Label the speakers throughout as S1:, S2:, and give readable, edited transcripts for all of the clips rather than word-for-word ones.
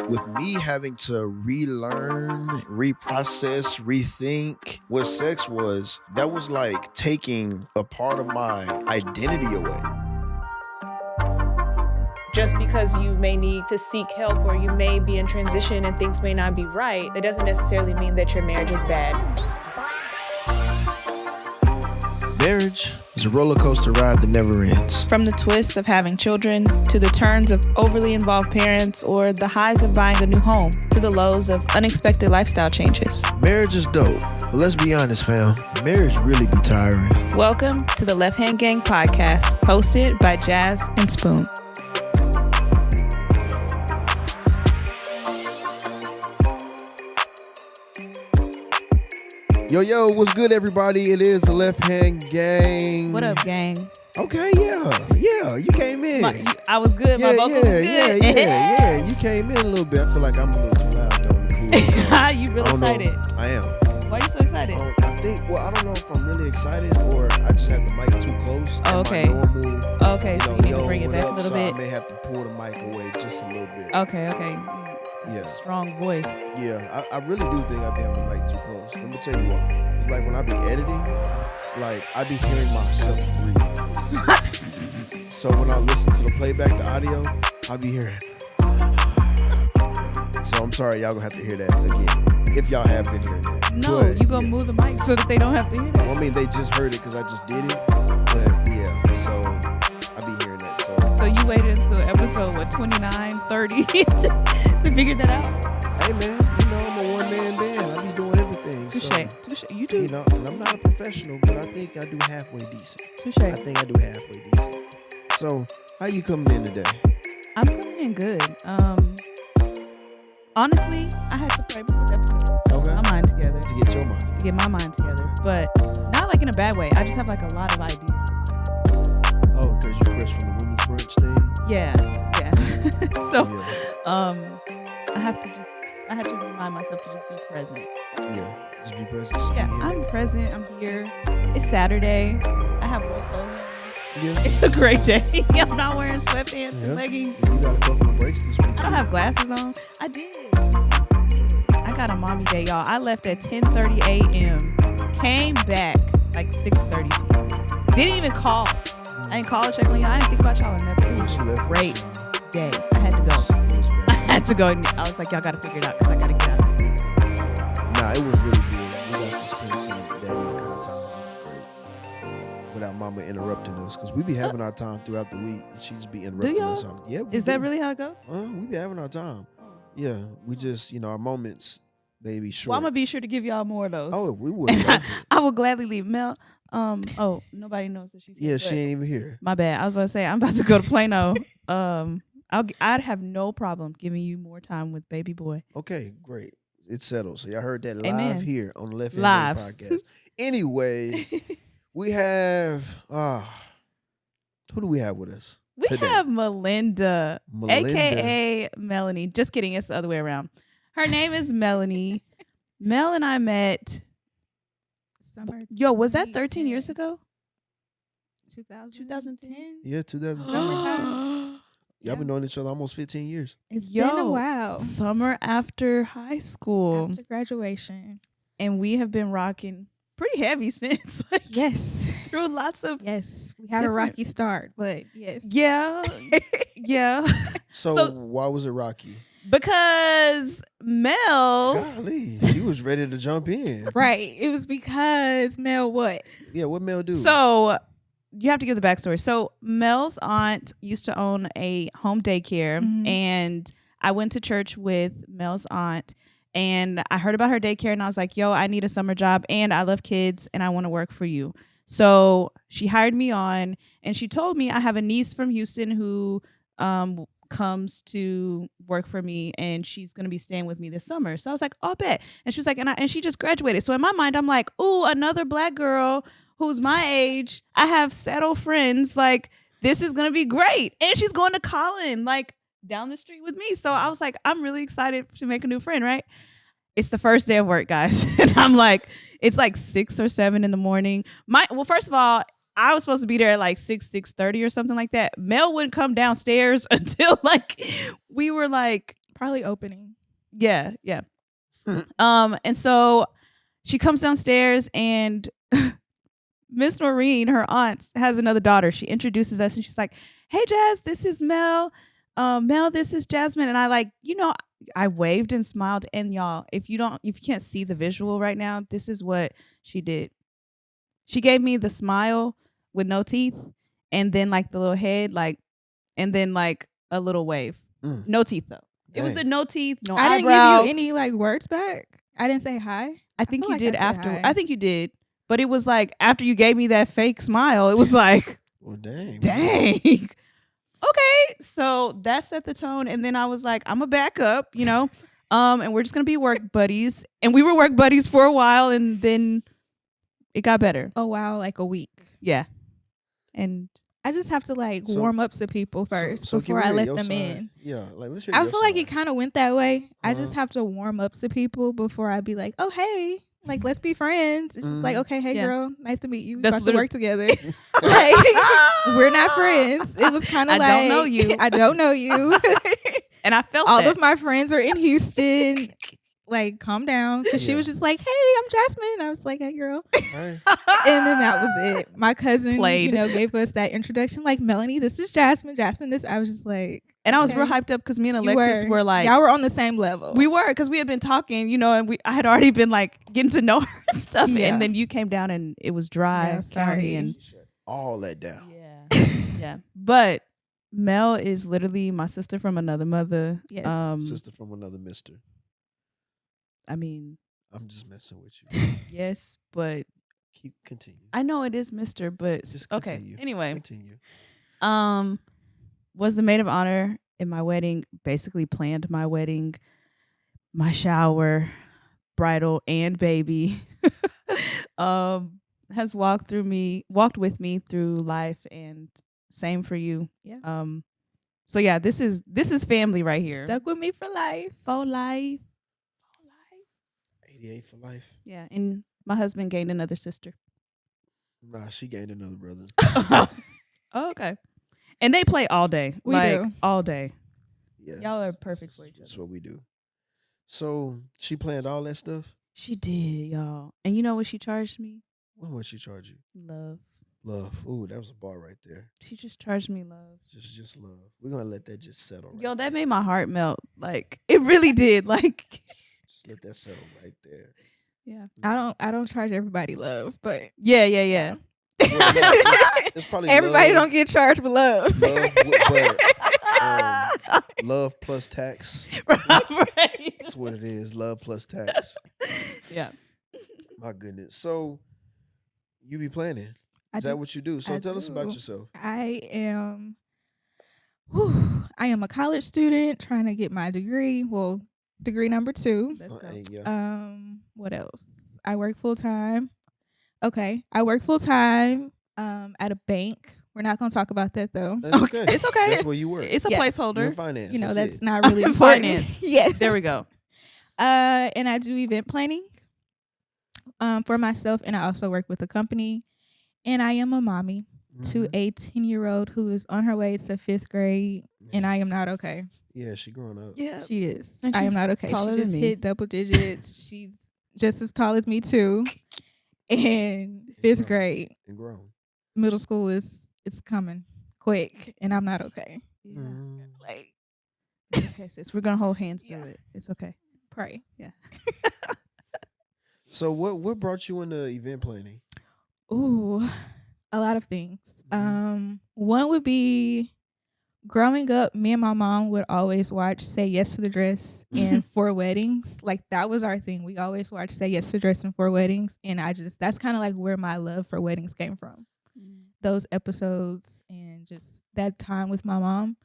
S1: with me having to relearn, reprocess, rethink what sex was, that was like taking a part of my identity away.
S2: Just because you may need to seek help or you may be in transition and things may not be right, it doesn't necessarily mean that your marriage is bad.
S1: Marriage is a roller coaster ride that never ends.
S2: From the twists of having children, to the turns of overly involved parents, or the highs of buying a new home, to the lows of unexpected lifestyle changes.
S1: Marriage is dope, but let's be honest, fam. Marriage really be tiring.
S2: Welcome to the Left Hand Gang podcast, hosted by Jazz and Spoon.
S1: Yo, what's good, everybody? It is the Left Hand Gang.
S2: What up, gang?
S1: Okay, yeah, you came in.
S2: I was good. My vocal was good.
S1: Yeah. You came in a little bit. I feel like I'm a little too loud, though. Cool.
S2: You really excited?
S1: I am.
S2: Why are you so excited?
S1: I don't know if I'm really excited or I just have the mic too close.
S2: Oh, okay.
S1: My normal,
S2: okay, so you need to bring it back a little bit.
S1: I may have to pull the mic away just a little bit.
S2: Okay.
S1: Yeah.
S2: Strong voice.
S1: Yeah, I really do think I be having the mic too close. Let me tell you why. Because like when I be editing, like I be hearing myself breathe. So when I listen to the playback, the audio, I be hearing. So I'm sorry, y'all gonna have to hear that again. If y'all have been hearing that.
S2: No,
S1: but,
S2: you gonna move the mic so that they don't have to hear that.
S1: Well, I mean, they just heard it because I just did it. But yeah, so I be hearing that.
S2: So you waited until episode 29, 30 to figure that out?
S1: Hey man, you know I'm a one-man band. I be doing everything.
S2: Touche. You do.
S1: You know, and I'm not a professional, but I think I do halfway decent.
S2: Touche.
S1: I think I do halfway decent. So, how you coming in today?
S2: I'm coming in good. Honestly, I had to pray before the episode.
S1: Okay.
S2: My mind together.
S1: To get your mind.
S2: To get my mind together. But not like in a bad way. I just have like a lot of ideas.
S1: Oh, because you're fresh from the women's brunch thing?
S2: Yeah. So,
S1: yeah.
S2: I had to remind myself to just be present.
S1: Yeah, just be present. Just be here.
S2: I'm present. I'm here. It's Saturday. I have work clothes on.
S1: Yeah.
S2: It's a great day. I'm not wearing sweatpants and leggings.
S1: You got a couple of breaks this week.
S2: I don't have glasses on. I did. I got a mommy day, y'all. I left at 10:30 a.m. Came back like 6:30 p.m. Didn't even call. I didn't call or check on y'all. I didn't think about y'all or nothing. It was a great day. I had to go. I had to go. I was like, y'all got to figure it out because I got to get out.
S1: Nah, it was really good. We got to spend some daddy and kind of time. It was great. Without mama interrupting us. Because we be having our time throughout the week. And she just be interrupting us. Yeah,
S2: is that really how it goes?
S1: We be having our time. Yeah, we just, our moments, they be short.
S2: Well, I'm going to be sure to give y'all more of those.
S1: Oh, we would.
S2: I will gladly leave. Mel, nobody knows that she's here.
S1: Yeah, she ain't even here.
S2: My bad. I was about to say, I'm about to go to Plano. I'd have no problem giving you more time with baby boy.
S1: Okay, great. It's settled. So y'all heard that live
S2: Amen.
S1: Here on the Left Hand Podcast. Anyways, we have who do we have with us?
S2: We
S1: today?
S2: have Melinda, aka Melanie. Just kidding, it's the other way around. Her name is Melanie. Mel and I met
S3: summer.
S2: Yo, was that 13 years ago?
S3: 2010?
S1: Yeah, 2010.
S3: Summertime.
S1: Y'all been knowing each other almost 15 years.
S3: It's been a while.
S2: Summer after high school.
S3: After graduation.
S2: And we have been rocking pretty heavy since.
S3: Yes.
S2: Through lots of.
S3: Yes. We had a rocky start, but yes.
S2: Yeah.
S1: So why was it rocky?
S2: Because Mel.
S1: Golly, she was ready to jump in.
S3: Right. It was because Mel what?
S1: Yeah, what Mel do?
S2: So you have to give the backstory. So Mel's aunt used to own a home daycare, and I went to church with Mel's aunt, and I heard about her daycare, and I was like, yo, I need a summer job, and I love kids, and I want to work for you. So she hired me on, and she told me I have a niece from Houston who comes to work for me, and she's going to be staying with me this summer. So I was like, oh, I bet. And she was like, and she just graduated. So in my mind, I'm like, ooh, another black girl who's my age. I have settled friends. Like, this is going to be great. And she's going to Collin, like, down the street with me. So I was like, I'm really excited to make a new friend, right? It's the first day of work, guys. And I'm like, it's like 6 or 7 in the morning. Well, first of all, I was supposed to be there at like 6:30 or something like that. Mel wouldn't come downstairs until like we were like
S3: Probably opening.
S2: Yeah, yeah. And so she comes downstairs and Miss Noreen, her aunt, has another daughter. She introduces us and she's like, "Hey, Jazz, this is Mel. Mel, this is Jasmine." And I waved and smiled. And y'all, if you can't see the visual right now, this is what she did. She gave me the smile with no teeth, and then like the little head, and then like a little wave. No teeth though. It was the no teeth, no
S3: I didn't
S2: eyebrow.
S3: give you any like words back. I didn't say hi.
S2: I think
S3: feel
S2: you
S3: like
S2: did
S3: I said
S2: after.
S3: hi.
S2: I think you did. But it was like after you gave me that fake smile, it was like,
S1: Well, dang.
S2: dang. Okay, so that set the tone, and then I was like, I'm a back up, and we're just gonna be work buddies, and we were work buddies for a while, and then it got better.
S3: Oh wow, like a week.
S2: Yeah, and
S3: I just have to like
S1: So-
S3: warm up to people first
S1: So
S3: before
S1: give
S3: I
S1: me
S3: let
S1: your
S3: them
S1: side.
S3: in.
S1: Yeah, like let's hear
S3: I
S1: your
S3: feel like
S1: side.
S3: it kind of went that way. I just
S1: Uh-huh.
S3: have to warm up to people before I be like, oh hey, like let's be friends. It's just like, okay, hey
S2: Yeah.
S3: girl, nice to meet you.
S2: That's
S3: About to work together.
S2: literally-
S3: Like we're not friends. It was kind of
S2: I
S3: like
S2: don't know you.
S3: I don't know you.
S2: and I felt
S3: All
S2: that.
S3: of my friends are in Houston. Like, calm down. Because she
S1: Yeah.
S3: was just like, hey, I'm Jasmine. I was like, hey, girl.
S1: Hey,
S3: And then that was it. My cousin,
S2: Played.
S3: gave us that introduction. Like, Melanie, this is Jasmine. Jasmine, this. I was just like,
S2: and I was
S3: okay.
S2: real hyped up because me and
S3: You
S2: Alexis were like,
S3: y'all were on the same level.
S2: we were because we had been talking, and I had already been like getting to know her and stuff,
S3: Yeah.
S2: and then you came down and it was dry,
S3: Yeah,
S2: county,
S3: sorry.
S2: and
S1: shut all that down.
S2: yeah. But Mel is literally my sister from another mother.
S3: Yes.
S1: Sister from another mister.
S2: I mean,
S1: I'm just messing with you.
S2: yes, but
S1: Continue.
S2: I know it is Mister, but
S1: Just
S2: okay.
S1: continue.
S2: Anyway,
S1: Continue.
S2: was the maid of honor in my wedding. Basically planned my wedding, my shower, bridal and baby. Has walked with me through life, and same for you.
S3: Yeah.
S2: So yeah, this is family right here.
S3: Stuck with me for life.
S2: For life.
S1: 88 for life.
S2: Yeah, and my husband gained another sister.
S1: Nah, she gained another brother.
S2: Oh, okay. And they play all day.
S3: We
S2: like
S3: do.
S2: all day.
S1: Yeah.
S2: Y'all are perfect for each
S1: That's
S2: other.
S1: what we do. So she planned all that stuff?
S2: She did, y'all. And you know what she charged me?
S1: What much she charge you?
S2: Love.
S1: Love. Ooh, that was a bar right there.
S2: She just charged me love.
S1: Just love. We're gonna let that just settle right
S2: Yo, that
S1: there.
S2: made my heart melt. Like it really did. Like
S1: Just let that settle right there.
S2: yeah.
S3: I don't charge everybody love, but
S2: Yeah. Yeah.
S1: Well, it's probably
S3: everybody
S1: love,
S3: don't get charged with love.
S1: love plus tax.
S2: Right.
S1: That's what it is. Love plus tax.
S2: Yeah.
S1: My goodness. So you be planning.
S3: I
S1: Is that
S3: do.
S1: what you do? So
S3: I
S1: tell us about
S3: do.
S1: yourself.
S3: I am a college student trying to get my degree. Well, degree number 2.
S2: Let's go.
S1: Hey, yeah.
S3: What else? I work full time. Okay. I work full time at a bank. We're not going to talk about that though.
S1: That's okay.
S2: It's okay.
S1: That's where you work.
S2: It's a
S3: Yeah.
S1: You're in
S2: placeholder.
S1: finance.
S3: You know, that's
S1: it.
S3: not really important.
S2: Finance.
S3: Yes.
S2: There we go.
S3: And I do event planning for myself, and I also work with a company. And I am a mommy to
S1: Mhm.
S3: a 10-year-old who is on her way to 5th grade, and I am not okay.
S1: Yeah, she growing up.
S2: Yeah.
S3: She is.
S2: And
S3: I am
S2: she's
S3: not okay.
S2: taller
S3: She
S2: than
S3: just
S2: me.
S3: hit double digits. She's just as tall as me too. And 5th grade,
S1: And grown.
S3: middle school it's coming quick, and I'm not okay.
S2: Yeah.
S1: Mhm.
S3: Like,
S2: Okay, sis. We're gonna hold hands through
S3: Yeah.
S2: it. It's okay.
S3: pray.
S1: So what brought you into event planning?
S3: Ooh, a lot of things. One would be growing up, me and my mom would always watch Say Yes to the Dress and For Weddings. Like that was our thing. We always watched Say Yes to the Dress and For Weddings. And that's kind of like where my love for weddings came from. Those episodes and just that time with my mom.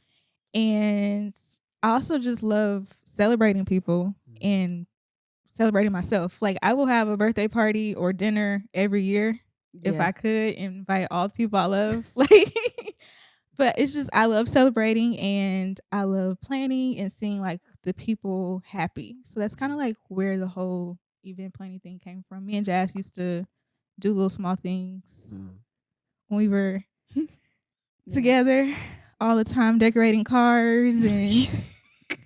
S3: And I also just love celebrating people and celebrating myself. Like I will have a birthday party or dinner every year if I could invite all the people I love. Like, but it's just I love celebrating and I love planning and seeing like the people happy. So that's kind of like where the whole event planning thing came from. Me and Jazz used to do little small things when we were together all the time, decorating cars and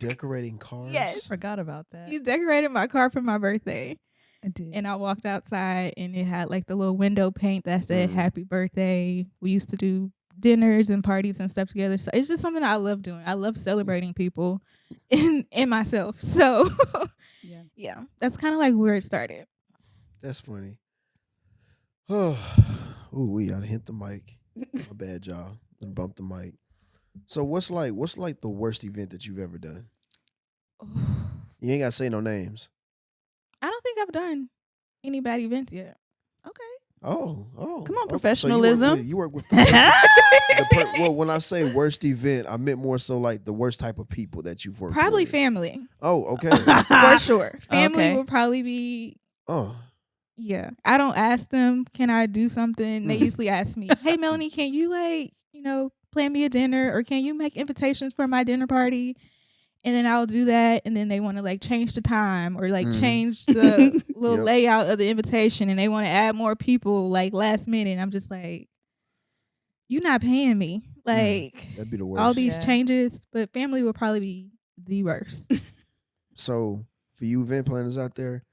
S1: decorating cars?
S3: Yes.
S2: Forgot about that.
S3: You decorated my car for my birthday.
S2: I did.
S3: And I walked outside and it had like the little window paint that said happy birthday. We used to do dinners and parties and stuff together. So it's just something I love doing. I love celebrating people and myself. So yeah, that's kind of like where it started.
S1: That's funny. Ooh, we gotta hit the mic. My bad, y'all. And bump the mic. So what's like the worst event that you've ever done? You ain't gotta say no names.
S3: I don't think I've done any bad events yet.
S2: Okay.
S1: Oh.
S2: Come on,
S1: okay.
S2: professionalism.
S1: So you work with well, when I say worst event, I meant more so like the worst type of people that you've worked
S3: Probably
S1: with.
S3: family.
S1: Oh, okay.
S3: For sure. Family
S2: Okay.
S3: will probably be.
S1: Oh.
S3: Yeah. I don't ask them, can I do something? They usually ask me, hey, Melanie, can you plan me a dinner, or can you make invitations for my dinner party? And then I'll do that, and then they want to like change the time or like change the little layout of the invitation, and they want to add more people like last minute. And I'm just like, you're not paying me. Like
S1: that'd be the worst.
S3: all these changes, but family will probably be the worst.
S1: So for you event planners out there,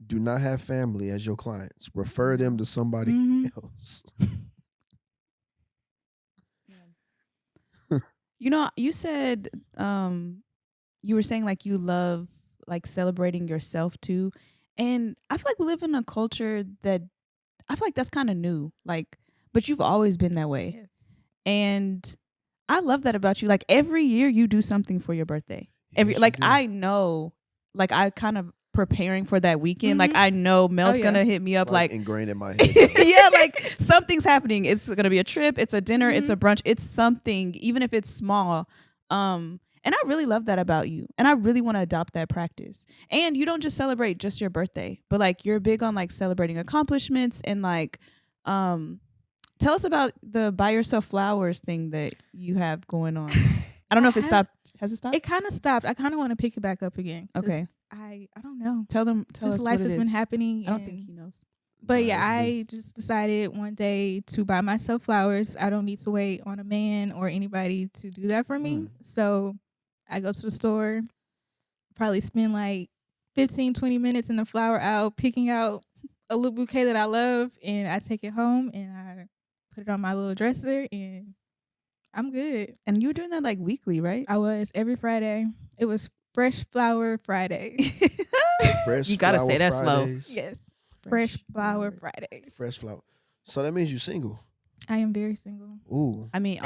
S1: do not have family as your clients. Refer them to somebody else.
S2: You said you were saying like you love like celebrating yourself too. And I feel like we live in a culture that I feel like that's kind of new. Like, but you've always been that way.
S3: Yes.
S2: And I love that about you. Like every year you do something for your birthday. I know, like I kind of preparing for that weekend. Like I know Mel's gonna hit me up like
S1: ingrained in my head.
S2: yeah, like something's happening. It's gonna be a trip, it's a dinner, it's a brunch, it's something, even if it's small. And I really love that about you. And I really want to adopt that practice. And you don't just celebrate just your birthday, but like you're big on like celebrating accomplishments and like tell us about the buy yourself flowers thing that you have going on. I don't know if it stopped. Has it stopped?
S3: It kind of stopped. I kind of want to pick it back up again.
S2: Okay.
S3: I don't know.
S2: Tell
S3: just
S2: us
S3: life
S2: what it
S3: has
S2: is.
S3: been happening.
S2: I don't think he knows.
S3: But yeah, I just decided one day to buy myself flowers. I don't need to wait on a man or anybody to do that for me. So I go to the store, probably spend like 15, 20 minutes in the flower aisle picking out a little bouquet that I love, and I take it home and I put it on my little dresser, and I'm good.
S2: And you were doing that like weekly, right?
S3: I was every Friday. It was Fresh Flower Friday.
S2: You gotta say that slow.
S3: Yes. Fresh Flower Fridays.
S1: Fresh flower. So that means you're single.
S3: I am very single.
S1: Ooh.
S2: I mean,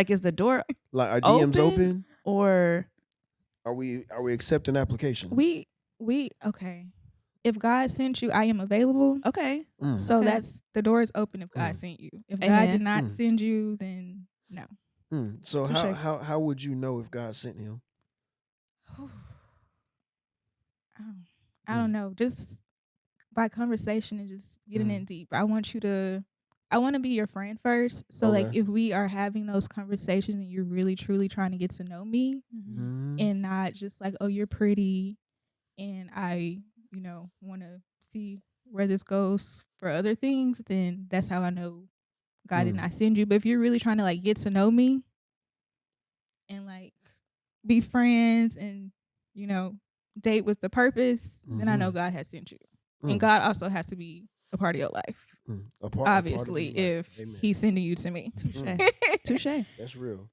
S2: is the door
S1: like are DMs open?
S2: Or
S1: are we accepting applications?
S3: We okay. If God sent you, I am available.
S2: Okay.
S3: So that's the door is open if God sent you. If God did not send you, then no.
S1: So how would you know if God sent him?
S3: I don't know. Just by conversation and just getting in deep. I want to be your friend first. So like if we are having those conversations and you're really truly trying to get to know me and not just like, oh, you're pretty and I, want to see where this goes for other things, then that's how I know God did not send you. But if you're really trying to like get to know me and like be friends and, date with the purpose, then I know God has sent you. And God also has to be a part of your life. Obviously, if he's sending you to me.
S2: Touche.
S1: That's real.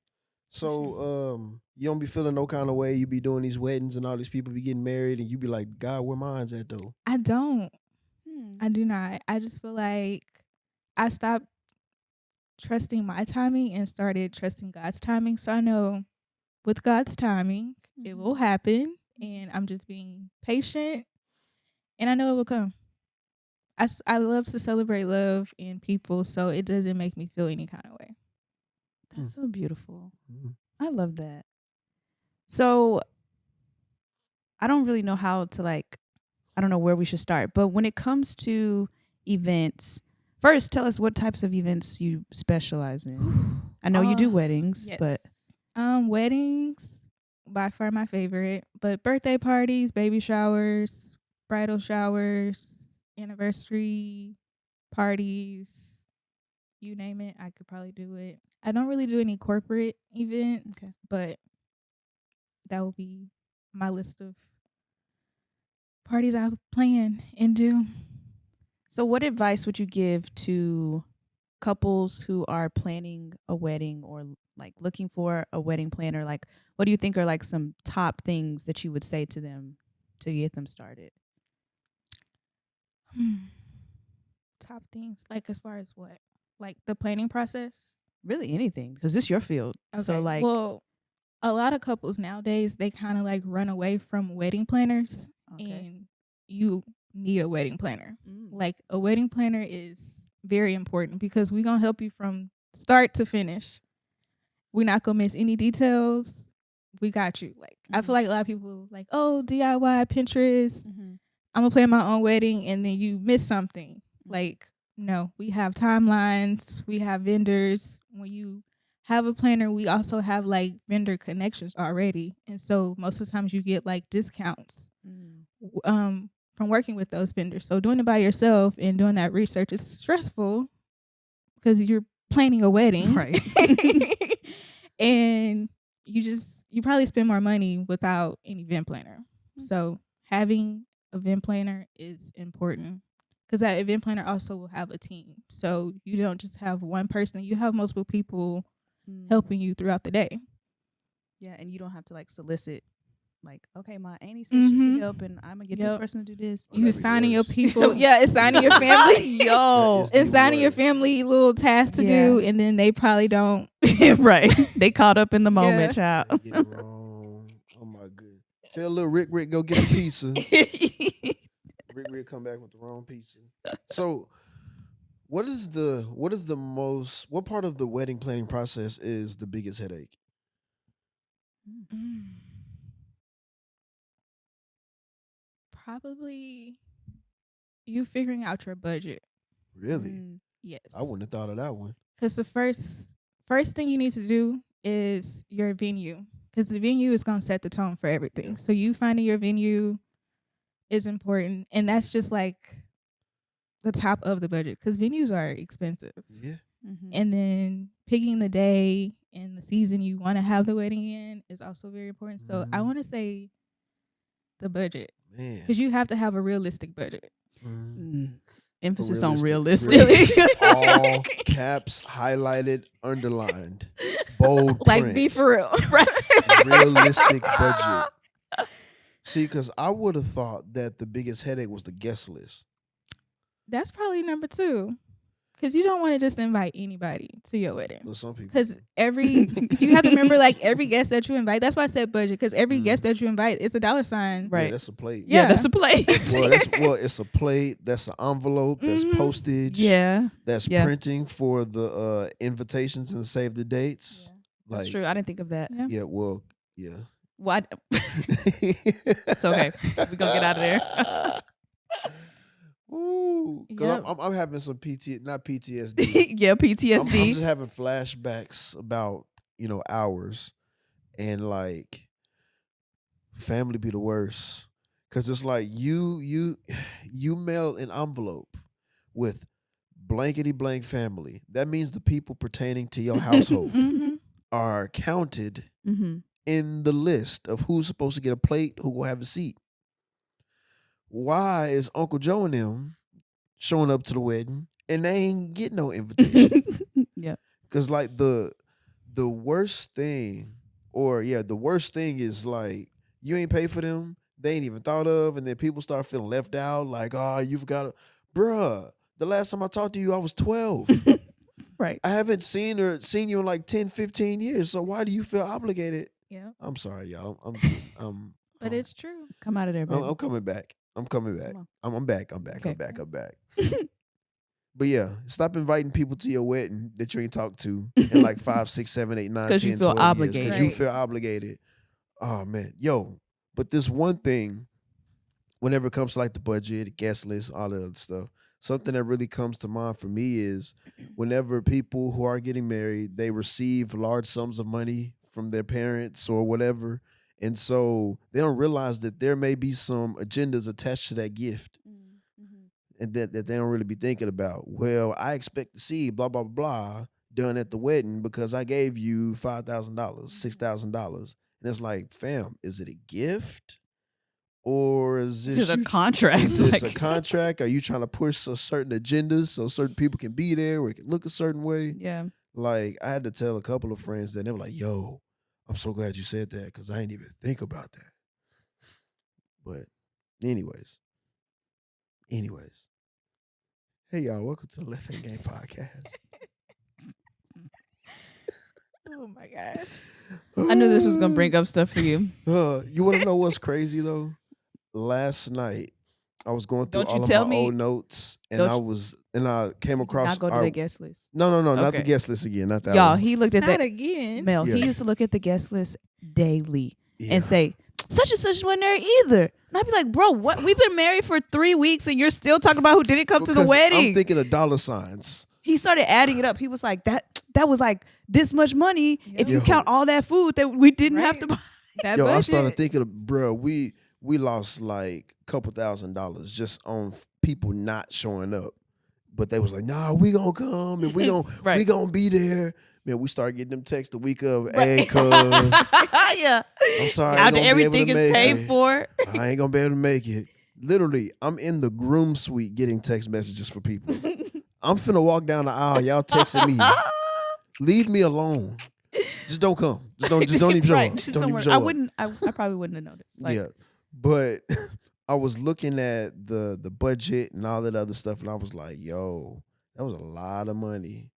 S1: So you don't be feeling no kind of way. You be doing these weddings and all these people be getting married and you be like, God, where mine's at though?
S3: I don't. I do not. I just feel like I stopped trusting my timing and started trusting God's timing. So I know with God's timing, it will happen. And I'm just being patient. And I know it will come. I love to celebrate love in people, so it doesn't make me feel any kind of way.
S2: That's so beautiful. I love that. So I don't really know how to I don't know where we should start. But when it comes to events, first tell us what types of events you specialize in. I know you do weddings, but
S3: weddings by far my favorite, but birthday parties, baby showers, bridal showers, anniversary parties, you name it, I could probably do it. I don't really do any corporate events, but that will be my list of parties I plan and do.
S2: So, what advice would you give to couples who are planning a wedding or like looking for a wedding planner? Like, what do you think are like some top things that you would say to them to get them started?
S3: Top things, like as far as what? Like the planning process?
S2: Really, anything, because it's your field. So, like,
S3: well, a lot of couples nowadays, they kind of like run away from wedding planners,
S2: okay.
S3: and you need a wedding planner.
S2: Mm.
S3: Like a wedding planner is very important because we're going to help you from start to finish. We're not going to miss any details. We got you. Like, I feel like a lot of people like, oh, DIY, Pinterest. I'm going to plan my own wedding, and then you miss something. Like, no, we have timelines. We have vendors. When you have a planner, we also have like vendor connections already. And so most of the times you get like discounts from working with those vendors. So doing it by yourself and doing that research is stressful because you're planning a wedding.
S2: Right.
S3: And you probably spend more money without an event planner. So having an event planner is important because that event planner also will have a team. So you don't just have one person, you have multiple people helping you throughout the day.
S2: Yeah, and you don't have to like solicit like, okay, my auntie said she can help and I'm gonna get this person to do this.
S3: You signing your people. Yeah, it's signing your family. It's signing your family little tasks to do, and then they probably don't.
S2: Right. They caught up in the moment, child.
S1: They get it wrong. Oh my goodness. Tell little Rick go get a pizza. Rick come back with the wrong pizza. So what part of the wedding planning process is the biggest headache?
S3: Probably you figuring out your budget.
S1: Really?
S3: Yes.
S1: I wouldn't have thought of that one.
S3: Because the first thing you need to do is your venue. Because the venue is going to set the tone for everything. Yeah. So you finding your venue is important. And that's just like the top of the budget. Because venues are expensive.
S1: Yeah.
S3: And then picking the day and the season you want to have the wedding in is also very important. So I want to say the budget. Because you have to have a realistic budget.
S2: Emphasis on realistic.
S1: All caps, highlighted, underlined, bold print.
S3: Like, be for real. Right.
S1: Realistic budget. See, because I would have thought that the biggest headache was the guest list.
S3: That's probably number 2. Because you don't want to just invite anybody to your wedding.
S1: Well, some people.
S3: Because you have to remember, like, every guest that you invite, that's why I said budget, because every guest that you invite, it's a $sign.
S2: Right.
S1: Yeah, that's a plate.
S2: Yeah, that's a plate.
S1: It's a plate. That's an envelope. That's postage.
S2: Yeah.
S1: That's printing for the invitations and save the dates.
S2: Yeah. That's true. I didn't think of that.
S1: Yeah, well, yeah.
S2: What? It's okay. We're going to get out of there.
S1: Ooh, because I'm having some not PTSD.
S2: Yeah, PTSD.
S1: I'm just having flashbacks about, hours, and like family be the worst. Because it's like you mail an envelope with blankety blank family. That means the people pertaining to your household are counted in the list of who's supposed to get a plate, who will have a seat. Why is Uncle Joe and them showing up to the wedding and they ain't get no invitation?
S2: Yeah.
S1: Because like the worst thing, the worst thing is like you ain't pay for them, they ain't even thought of, and then people start feeling left out, like, oh, you've got to, bruh, the last time I talked to you, I was 12.
S2: Right.
S1: I haven't seen you in like 10, 15 years, so why do you feel obligated?
S3: Yeah.
S1: I'm sorry, y'all.
S3: But it's true.
S2: Come out of there, baby.
S1: I'm coming back. I'm back.
S2: Okay.
S1: I'm back. But yeah, stop inviting people to your wedding that you ain't talked to in like 5, 6, 7, 8, 9, 10, 12 years. Because you feel obligated. Because you feel obligated. Oh, man. Yo, but this one thing, whenever it comes to like the budget, guest list, all that other stuff, something that really comes to mind for me is whenever people who are getting married, they receive large sums of money from their parents or whatever. And so they don't realize that there may be some agendas attached to that gift and that they don't really be thinking about. Well, I expect to see blah, blah, blah done at the wedding because I gave you $5,000, $6,000. And it's like, fam, is it a gift? Or is
S2: This
S1: this
S2: is a
S1: you-
S2: contract.
S1: Is this a
S2: like-
S1: contract? Are you trying to push a certain agendas so certain people can be there or it can look a certain way?
S2: Yeah.
S1: Like, I had to tell a couple of friends that they were like, yo, I'm so glad you said that because I didn't even think about that. But anyways. Hey, y'all, welcome to the Left Hand Game Podcast.
S3: Oh my gosh.
S2: I knew this was gonna bring up stuff for you.
S1: You want to know what's crazy, though? Last night, I was going through
S2: Don't you
S1: all of
S2: tell
S1: my
S2: me-
S1: old notes, and
S2: Don't
S1: I came across
S2: Not go to
S1: our-
S2: the guest list.
S1: No, not
S2: Okay.
S1: the guest list again, not that
S2: Y'all,
S1: one.
S2: he looked at
S3: Not
S2: that.
S3: again.
S2: Mel, he
S1: Yeah.
S2: used to look at the guest list daily
S1: Yeah.
S2: and say, such and such wasn't there either. And I'd be like, bro, what? We've been married for 3 weeks and you're still talking about who didn't come to the
S1: Because
S2: wedding.
S1: I'm thinking of dollar signs.
S2: He started adding it up. He was like, that was like this much money if you
S1: Yo.
S2: count all that food that we didn't have
S3: Right.
S2: to buy.
S3: That
S1: Yo, I
S3: budget.
S1: started thinking of, bro, we lost like a couple $1,000s just on people not showing up. But they was like, nah, we gonna come and we
S2: Right.
S1: gonna be there. Man, we started getting them texts the week of,
S2: Right.
S1: hey, cuz,
S2: Yeah.
S1: I'm sorry. I ain't
S2: After
S1: gonna be able to
S2: everything is
S1: make
S2: paid
S1: it.
S2: for.
S1: I ain't gonna be able to make it. Literally, I'm in the groom suite getting text messages for people. I'm finna walk down the aisle. Y'all texting me. Leave me alone. Just don't come. Just don't even show
S2: Right.
S1: up.
S2: Just
S1: Don't
S2: don't
S1: even
S2: worry.
S1: show
S2: I
S1: up.
S2: wouldn't. I probably wouldn't have noticed. Like,
S1: Yeah, but I was looking at the budget and all that other stuff, and I was like, "Yo, that was a lot of money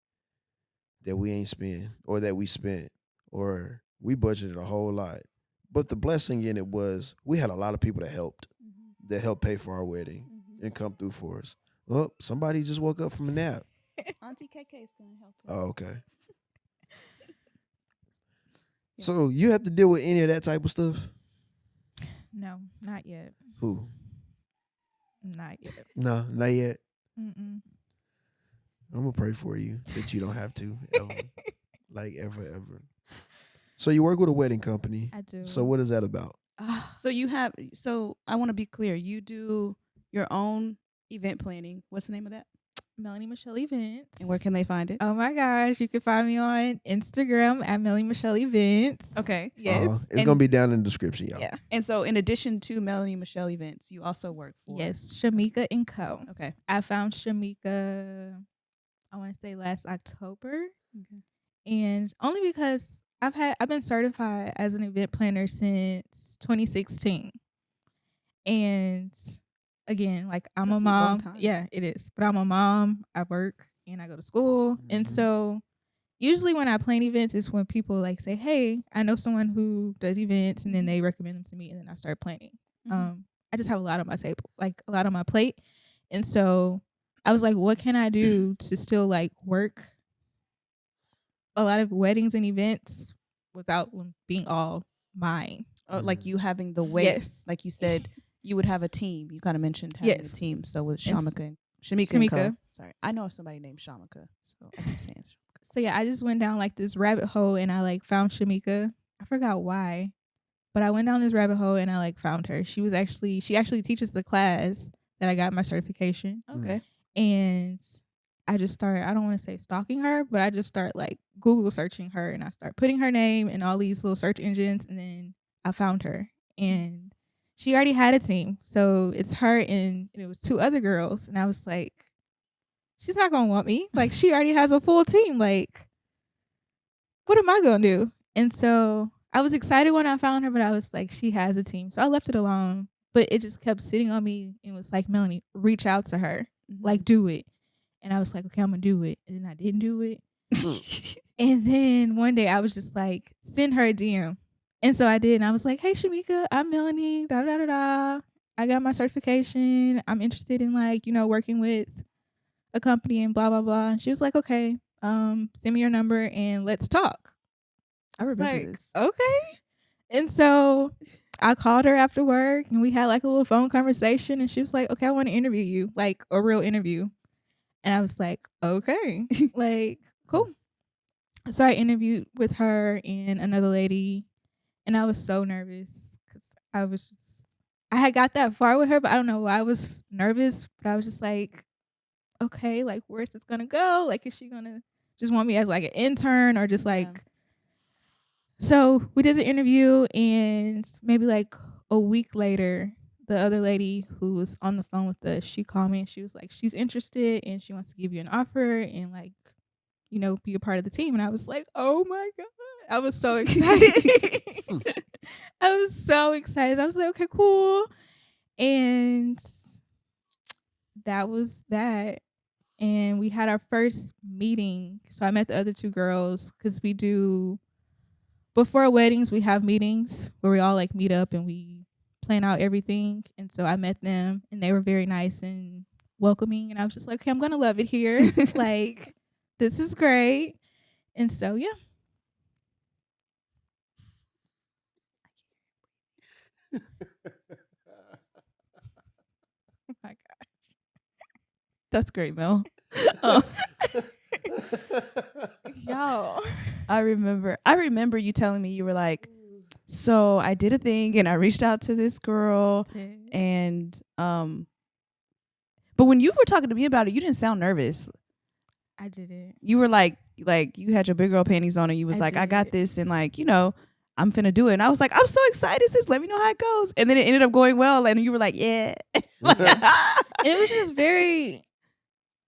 S1: that we ain't spent, or that we spent, or we budgeted a whole lot." But the blessing in it was we had a lot of people that helped pay for our wedding and come through for us. Well, somebody just woke up from a nap.
S2: Auntie KK is gonna help.
S1: Oh, okay. So you have to deal with any of that type of stuff?
S3: No, not yet.
S1: Who?
S3: Not yet.
S1: No, not yet.
S3: Mm-mm.
S1: I'm gonna pray for you that you don't have to ever, like ever. So you work with a wedding company.
S3: I do.
S1: So what is that about?
S2: So you have. So I want to be clear. You do your own event planning. What's the name of that?
S3: Melanie Michelle Events.
S2: And where can they find it?
S3: Oh my gosh, you can find me on Instagram at Melanie Michelle Events.
S2: Okay.
S3: Yes.
S1: It's gonna be down in the description, y'all.
S3: Yeah.
S2: And so, in addition to Melanie Michelle Events, you also work for.
S3: Yes. Shamika and Co.
S2: Okay.
S3: I found Shamika, I want to say last October.
S2: Okay.
S3: And only because I've been certified as an event planner since 2016. And again, like I'm
S2: That's
S3: a
S2: a long
S3: mom.
S2: time.
S3: Yeah, it is. But I'm a mom. I work and I go to school. And
S1: Mhm.
S3: so usually when I plan events is when people like say, hey, I know someone who does events, and then they recommend them to me, and then I start planning.
S2: Mhm.
S3: I just have a lot on my table, like a lot on my plate. And so I was like, what can I do to still like work a lot of weddings and events without them being all mine?
S2: Like you having the weight.
S3: Yes.
S2: Like you said, you would have a team. You kind of mentioned having
S3: Yes.
S2: a team. So with
S3: And
S2: Shamika and Shamika. And Co.
S3: Shamika.
S2: Sorry, I know somebody named Shamika, so I keep saying.
S3: So yeah, I just went down like this rabbit hole and I like found Shamika. I forgot why, but I went down this rabbit hole and I like found her. She actually teaches the class that I got my certification.
S2: Okay.
S3: And I just started, I don't want to say stalking her, but I just start like Google searching her, and I start putting her name in all these little search engines, and then I found her. And she already had a team. So it's her and it was 2 other girls. And I was like, she's not going to want me. Like, she already has a full team. Like, what am I going to do? And so I was excited when I found her, but I was like, she has a team. So I left it alone. But it just kept sitting on me and was like, Melanie, reach out to her. Like, do it. And I was like, okay, I'm going to do it. And then I didn't do it. And then one day I was just like, send her a DM. And so I did. And I was like, hey, Shamika, I'm Melanie. Da da da da. I got my certification. I'm interested in like, working with a company and blah, blah, blah. And she was like, okay, send me your number and let's talk.
S2: I remember
S3: Like,
S2: this.
S3: okay. And so I called her after work and we had like a little phone conversation, and she was like, okay, I want to interview you, like a real interview. And I was like, okay, like, cool. So I interviewed with her and another lady, and I was so nervous because I had got that far with her, but I don't know why I was nervous, but I was just like, okay, like, where's this gonna go? Like, is she gonna just want me as like an intern, or just like So we did the interview, and maybe like a week later, the other lady who was on the phone with us, she called me and she was like, she's interested and she wants to give you an offer and like, be a part of the team. And I was like, oh my God. I was so excited. I was so excited. I was like, okay, cool. And that was that. And we had our first meeting. So I met the other two girls because before weddings, we have meetings where we all like meet up and we plan out everything. And so I met them and they were very nice and welcoming. And I was just like, okay, I'm going to love it here. Like, this is great. And so, yeah. Oh my gosh.
S2: That's great, Mel. Oh.
S3: Y'all.
S2: I remember you telling me, you were like, so I did a thing and I reached out to this girl and but when you were talking to me about it, you didn't sound nervous.
S3: I didn't.
S2: You were like you had your big girl panties on and you was like, I got this and like, I'm finna do it. And I was like, I'm so excited, sis. Let me know how it goes. And then it ended up going well and you were like, yeah.
S3: And it was just very,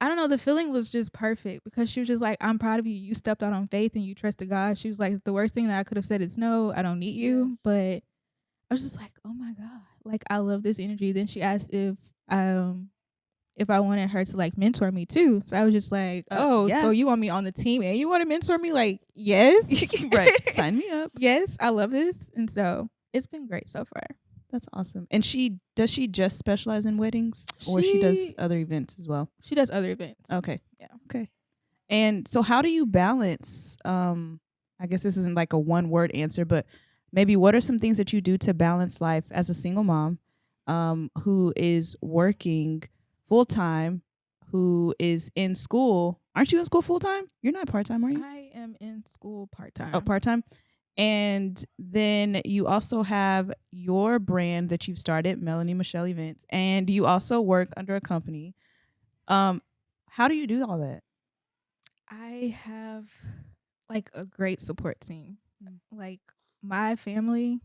S3: I don't know, the feeling was just perfect because she was just like, I'm proud of you. You stepped out on faith and you trusted God. She was like, the worst thing that I could have said is no, I don't need you. But I was just like, oh my God, like I love this energy. Then she asked if I wanted her to like mentor me too. So I was just like, so you want me on the team and you want to mentor me? Like, yes.
S2: Right. Sign me up.
S3: Yes, I love this. And so it's been great so far.
S2: That's awesome. And does she just specialize in weddings or she does other events as well?
S3: She does other events.
S2: Okay.
S3: Yeah.
S2: Okay. And so how do you balance, I guess this isn't like a one word answer, but maybe what are some things that you do to balance life as a single mom who is working full time, who is in school? Aren't you in school full time? You're not part time, are you?
S3: I am in school part time.
S2: Oh, part time. And then you also have your brand that you've started, Melanie Michelle Events, and you also work under a company. How do you do all that?
S3: I have like a great support team. Like my family,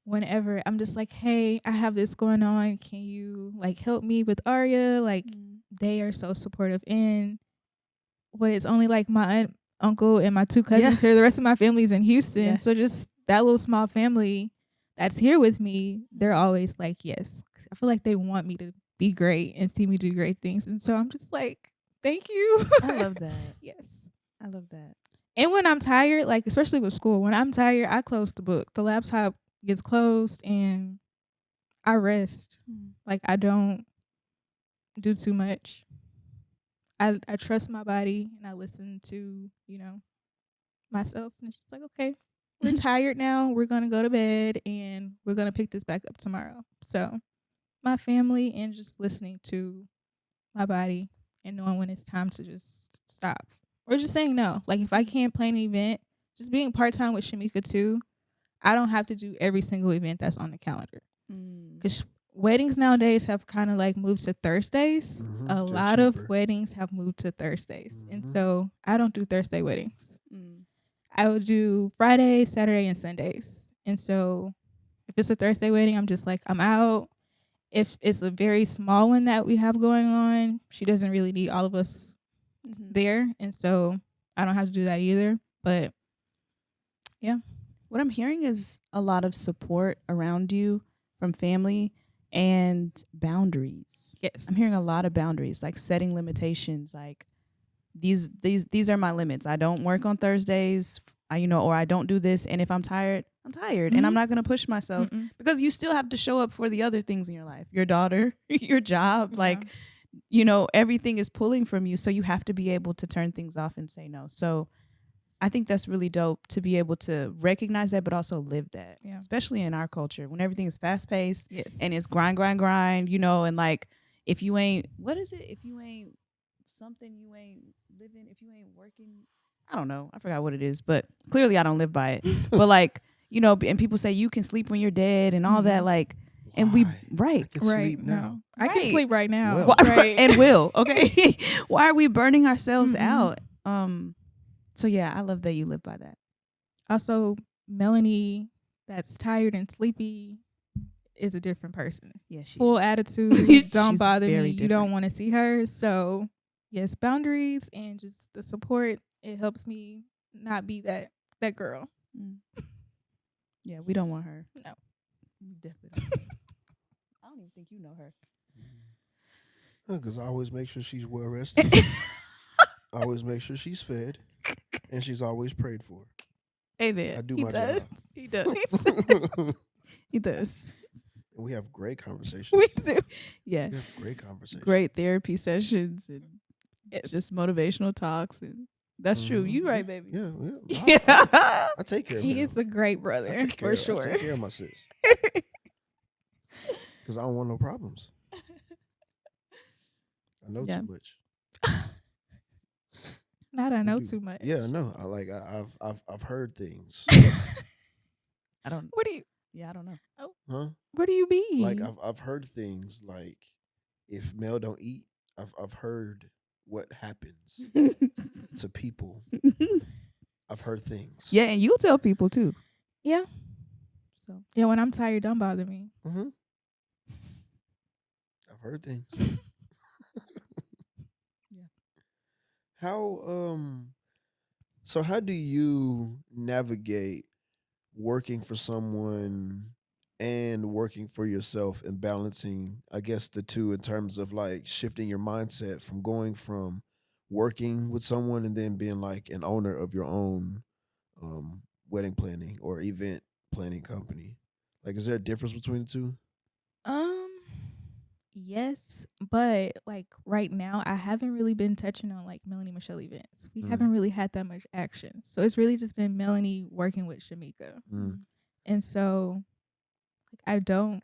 S3: whenever I'm just like, hey, I have this going on, can you like help me with Aria? Like they are so supportive. And what it's only like my aunt, uncle and my two cousins here. The rest of my family's in Houston. Yeah. So just that little small family that's here with me, they're always like, yes. I feel like they want me to be great and see me do great things. And so I'm just like, thank you.
S2: I love that.
S3: Yes.
S2: I love that.
S3: And when I'm tired, like especially with school, when I'm tired, I close the book. The laptop gets closed and I rest. Like I don't do too much. I trust my body and I listen to, myself. And it's just like, okay, we're tired now. We're going to go to bed and we're going to pick this back up tomorrow. So my family and just listening to my body and knowing when it's time to just stop. Or just saying no. Like if I can't plan an event, just being part-time with Shamika too, I don't have to do every single event that's on the calendar. Because weddings nowadays have kind of like moved to Thursdays. A lot of weddings have moved to Thursdays. And so I don't do Thursday weddings. I would do Friday, Saturday, and Sundays. And so if it's a Thursday wedding, I'm just like, I'm out. If it's a very small one that we have going on, she doesn't really need all of us there. And so I don't have to do that either. But yeah.
S2: What I'm hearing is a lot of support around you from family and boundaries.
S3: Yes.
S2: I'm hearing a lot of boundaries, like setting limitations, like these are my limits. I don't work on Thursdays, or I don't do this. And if I'm tired, I'm tired. And I'm not going to push myself because you still have to show up for the other things in your life, your daughter, your job, like, everything is pulling from you. So you have to be able to turn things off and say no. So I think that's really dope to be able to recognize that, but also live that, especially in our culture when everything is fast paced and it's grind, and like, if you ain't, what is it? If you ain't something, you ain't living, if you ain't working, I don't know. I forgot what it is, but clearly I don't live by it. But like, and people say you can sleep when you're dead and all that, like, and
S1: I can sleep now.
S3: I can sleep right now.
S1: Well.
S2: And will, okay? Why are we burning ourselves out? So yeah, I love that you live by that.
S3: Also, Melanie that's tired and sleepy is a different person.
S2: Yeah, she
S3: Full
S2: is.
S3: attitude. Don't
S2: She's
S3: bother me.
S2: very
S3: You
S2: different.
S3: don't want to see her. So, yes, boundaries and just the support. It helps me not be that girl.
S2: Mm. Yeah, we don't want her.
S3: No.
S2: We definitely don't. I don't even think you know her.
S1: Because I always make sure she's well rested. I always make sure she's fed, and she's always prayed for.
S2: Hey
S1: I
S2: there.
S1: do
S3: He
S1: my
S3: does.
S1: job.
S2: He does.
S1: And
S2: He does.
S1: we have great conversations.
S3: We do.
S2: Yeah.
S1: We have great conversations.
S2: Great therapy sessions and
S3: Yes.
S2: just motivational talks, and that's true.
S1: Mhm.
S2: You right, baby.
S1: Yeah, yeah.
S2: Yeah.
S1: I take care of
S3: He
S1: him.
S3: is a great brother,
S1: I take care,
S3: for sure.
S1: I take care of my sis. Because I don't want no problems. I know
S2: Yeah.
S1: too much.
S3: Not I know
S1: do.
S3: too much.
S1: Yeah, no. I've heard things.
S2: I don't.
S3: What do you
S2: Yeah, I don't know.
S1: Huh?
S3: what do you mean?
S1: Like I've heard things like if Mel don't eat, I've heard what happens to people. I've heard things.
S2: Yeah, and you tell people too.
S3: Yeah.
S2: So
S3: Yeah, when I'm tired, don't bother me.
S1: Mm-hmm. I've heard things.
S2: Yeah.
S1: How so how do you navigate working for someone and working for yourself and balancing, I guess, the two in terms of like shifting your mindset from going from working with someone and then being like an owner of your own wedding planning or event planning company? Like, is there a difference between the two?
S3: Yes, but like right now I haven't really been touching on like Melanie Michelle Events. We
S1: Mm.
S3: haven't really had that much action. So it's really just been Melanie working with Shamika.
S1: Mm.
S3: And so like I don't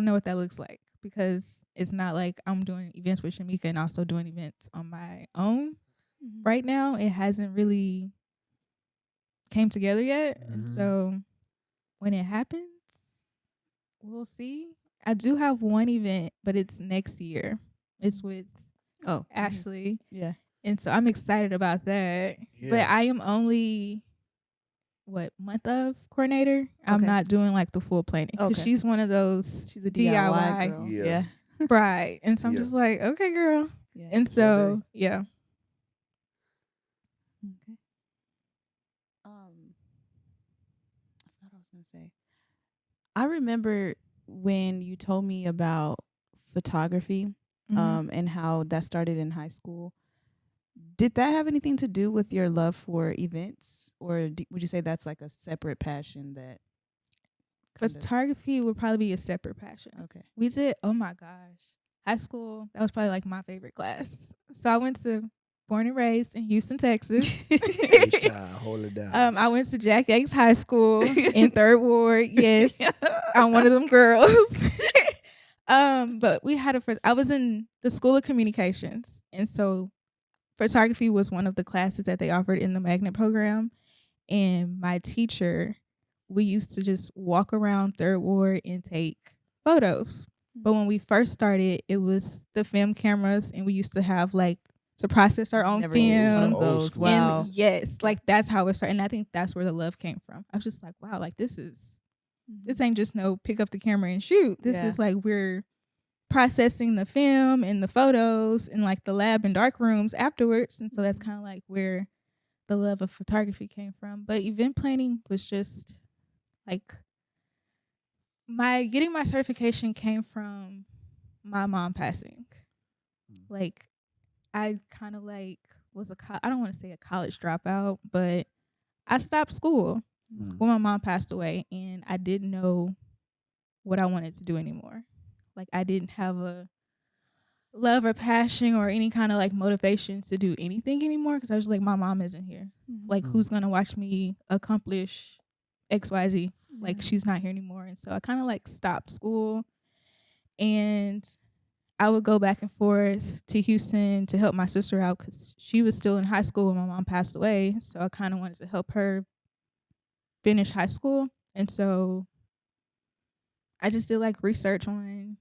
S3: know what that looks like because it's not like I'm doing events with Shamika and also doing events on my own. Right now it hasn't really came together yet. And
S1: Mhm.
S3: so when it happens, we'll see. I do have one event, but it's next year. It's with
S2: Oh,
S3: Ashley.
S2: Yeah.
S3: And so I'm excited about that. But
S1: Yeah.
S3: I am only month of coordinator. I'm
S2: Okay.
S3: not doing like the full planning because
S2: Okay.
S3: she's one of those
S2: She's a
S3: DIY.
S2: DIY girl.
S1: Yeah.
S2: Yeah.
S3: right. And so I'm
S1: Yeah.
S3: just like, okay, girl.
S2: Yeah.
S3: And so yeah.
S2: Okay. I forgot what I was gonna say. I remember when you told me about photography,
S3: Mhm.
S2: and how that started in high school. Did that have anything to do with your love for events, or would you say that's like a separate passion that? kinda-
S3: Photography would probably be a separate passion.
S2: Okay.
S3: We did, oh my gosh, high school. That was probably like my favorite class. So I went to born and raised in Houston, Texas.
S1: H-Town, hold it down.
S3: I went to Jack Yates High School in Third Ward. Yes, I'm one of them girls. But we had I was in the School of Communications, and so photography was one of the classes that they offered in the magnet program. And my teacher, we used to just walk around Third Ward and take photos. But when we first started, it was the film cameras, and we used to have like to process our own
S2: Never used one
S3: film.
S2: of those.
S1: school.
S2: Wow.
S3: And yes, like that's how it started. And I think that's where the love came from. I was just like, wow, like this ain't just no pick up the camera and shoot. This
S2: Yeah.
S3: is like we're processing the film and the photos in like the lab and dark rooms afterwards. And so that's kind of like where the love of photography came from. But event planning was just like getting my certification came from my mom passing. Like I kind of like was I don't want to say a college dropout, but I stopped school
S1: Mm.
S3: when my mom passed away, and I didn't know what I wanted to do anymore. Like I didn't have a love or passion or any kind of like motivation to do anything anymore because I was like, my mom isn't here. Like
S1: Mm.
S3: who's gonna watch me accomplish XYZ? Like she's not here anymore. And so I kind of like stopped school, and I would go back and forth to Houston to help my sister out because she was still in high school when my mom passed away. So I kind of wanted to help her finish high school. And so I just did like research on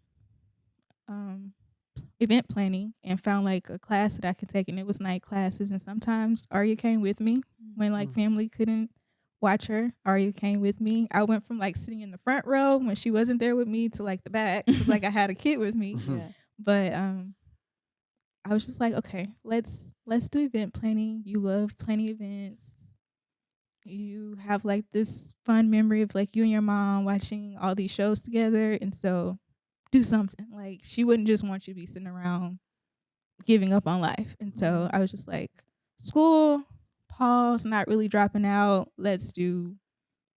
S3: event planning and found like a class that I could take, and it was night classes. And sometimes Arya came with me when like family couldn't watch her. Aria came with me. I went from like sitting in the front row when she wasn't there with me to like the back because like I had a kid with me.
S2: Yeah.
S3: But I was just like, okay, let's do event planning. You love planning events. You have like this fun memory of like you and your mom watching all these shows together, and so do something. Like she wouldn't just want you to be sitting around giving up on life. And so I was just like, school, pause, not really dropping out. Let's do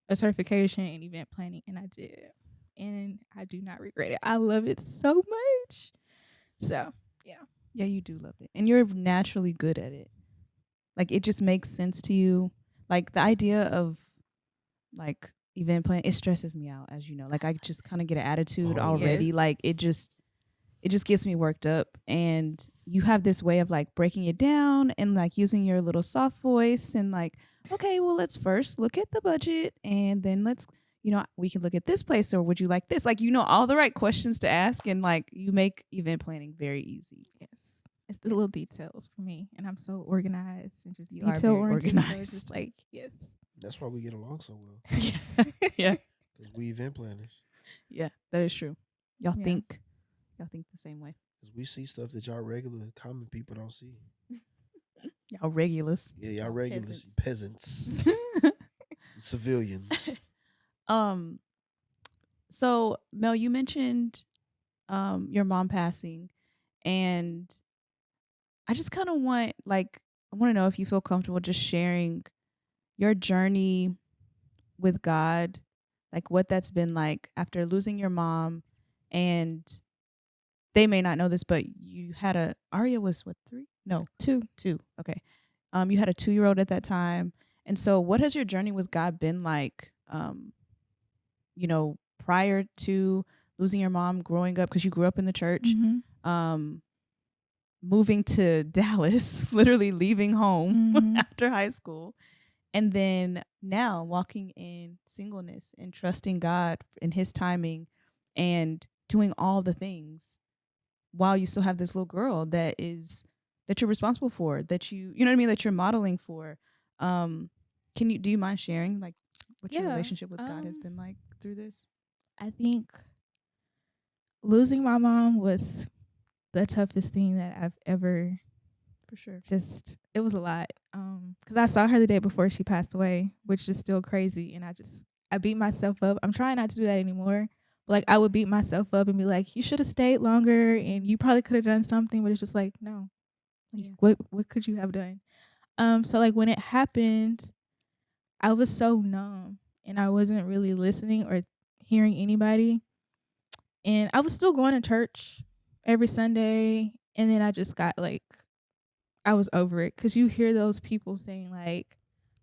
S3: a certification in event planning. And I did. And I do not regret it. I love it so much. So, yeah.
S2: Yeah, you do love it. And you're naturally good at it. Like, it just makes sense to you. Like, the idea of, like, event planning, it stresses me out, as you know. Like, I just kind of get an attitude already.
S3: Yes.
S2: Like, it just gets me worked up. And you have this way of, like, breaking it down and, like, using your little soft voice and, like, okay, well, let's first look at the budget and then let's, we can look at this place, or would you like this? Like, all the right questions to ask, and, like, you make event planning very easy.
S3: Yes. It's the little details for me. And I'm so organized and just
S2: You are
S3: detail
S2: very
S3: oriented. So
S2: organized.
S3: it's just like, yes.
S1: That's why we get along so well.
S2: Yeah.
S1: Because we event planners.
S2: Yeah, that is true. Y'all
S3: Yeah.
S2: think the same way.
S1: Because we see stuff that y'all regular common people don't see.
S2: Y'all regulars.
S1: Yeah, y'all regulars, peasants, civilians.
S2: So Mel, you mentioned your mom passing, and I just kind of want to know if you feel comfortable just sharing your journey with God, like what that's been like after losing your mom. And they may not know this, but you had Aria was what, 3? No, 2. Okay. You had a 2-year-old at that time. And so what has your journey with God been like, prior to losing your mom, growing up, because you grew up in the church, moving to Dallas, literally leaving home after high school, and then now walking in singleness and trusting God in his timing and doing all the things while you still have this little girl that you're responsible for, that that you're modeling for. Do you mind sharing like what your relationship with God has been like through this?
S3: I think losing my mom was the toughest thing that I've ever,
S2: for sure.
S3: It was a lot. Because I saw her the day before she passed away, which is still crazy. And I beat myself up. I'm trying not to do that anymore. But like I would beat myself up and be like, you should have stayed longer and you probably could have done something. But it's just like, no. Like, what could you have done? So like when it happened, I was so numb and I wasn't really listening or hearing anybody. And I was still going to church every Sunday. And then I just got like, I was over it. Because you hear those people saying like,